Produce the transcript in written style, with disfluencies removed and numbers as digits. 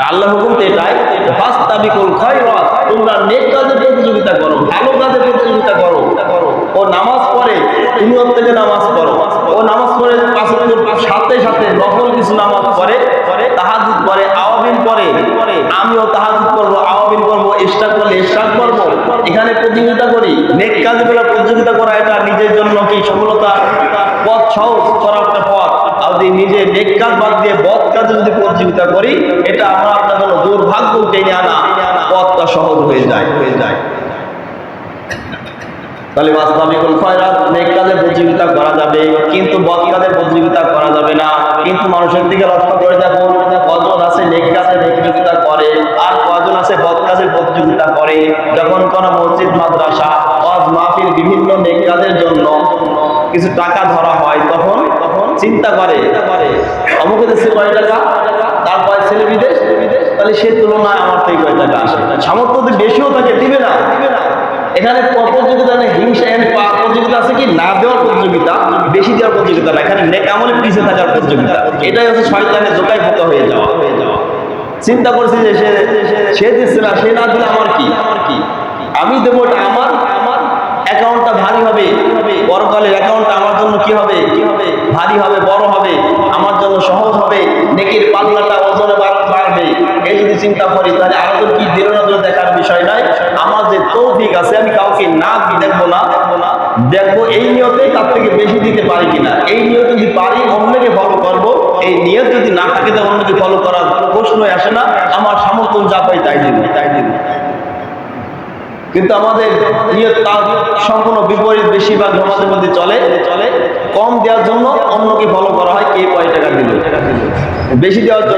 আল্লাহ হুকুম তো এটাই, ফাস্তাবিকুল খায়রাত, তোমরা নেক কাজে প্রতিযোগিতা করো, ভালো কাজে প্রতিযোগিতা করো। ও নামাজ পড়ে, তুমি ওর থেকে নামাজ পড়ো। ও নামাজ পড়ে পাঁচ ওয়াক্তের সাথে সাথে নফল কিছু নামাজ পড়ে, তাহাজ্জুদ পড়ে, আওয়াবিন পড়ে, আমিও তাহাজ্জুদ পড়বো, আওয়াবিন পড়বো, ইশরাক করলে ইশরাক করবো। এখানে প্রতিযোগিতা করি। নেক কাজে গুলো প্রতিযোগিতা করা এটা নিজের জন্য কি সফলতা পথ সহজ করার একটা পথ। আর যদি নিজে নেক কাজ বাদ দিয়ে বদ কাজে যদি প্রতিযোগিতা করি, এটা আমরা আপনার জন্য দুর্ভাগ্য টেনে আনা, পথটা সহজ হয়ে যায়। তাহলে ফাস্তাবিকুল খায়রাত, নেক কাজে প্রতিযোগিতা করা যাবে, কিন্তু বদ কাজে প্রতিযোগিতা করা যাবে না। কিন্তু মানুষের দিকে লক্ষ্য করে দেখুন, কজন আছে নেক কাজে প্রতিযোগিতা করে আর কজন আছে বদ কাজে প্রতিযোগিতা করে। যখন কোন মসজিদ, মাদ্রাসা, ওয়াজ মাহফিল বিভিন্ন নেক কাজের জন্য কিছু টাকা ধরা হয়, তখন চিন্তা করে অমুকে দেশে কয় টাকা, তারপরে ছেলে বিদেশ, তাহলে সে তুলনায় আমার থেকে কয় টাকা আসে। সামর্থ্য যদি বেশিও থাকে দিবে না। এখানে প্রতিযোগিতা নেই, হিংসা প্রতিযোগিতা আছে কি না দেওয়ার প্রতিযোগিতা, বেশি দেওয়ার প্রতিযোগিতা না। এখানে নেক আমলে পিছিয়ে থাকার প্রতিযোগিতা। এটাই হচ্ছে শয়তানের ধোঁকায় পোকা হয়ে যাওয়া। চিন্তা করছি যে সে দিচ্ছে না, সে না দিলে আমার কি, আমি দেবো, এটা আমার অ্যাকাউন্টটা ভারী হবে, পরকালের অ্যাকাউন্টটা আমার জন্য কি হবে, ভারী হবে, বড় হবে, আমার জন্য সহজ হবে, নেকির পাল্লাটা ওজনে বাড়বে। এই যদি চিন্তা করি, তাহলে আমাদের কি দিল না দিল দেখার বিষয় নাই। আমার যে তৌফিক আছে, আমি কাউকে না দেখবো না, দেখবো এই নিয়তেই তার থেকে বেশি দিতে পারি কিনা। এই নিয়ত যদি পারি, অন্যকে ফলো করবো। এই নিয়ত যদি না থাকে, তো অন্যকে ফলো করার প্রশ্নই আসে না। আমার সামর্থ্য যা পাই তাই দিব। কিন্তু আমাদের নিয়ত তার সম্পূর্ণ বিপরীত। বেশিরভাগ আমাদের মধ্যে চলে কম দেওয়ার জন্য অন্যকে ফলো করা হয়, কে কয় টাকা দিল, বেশি দেওয়ার জন্য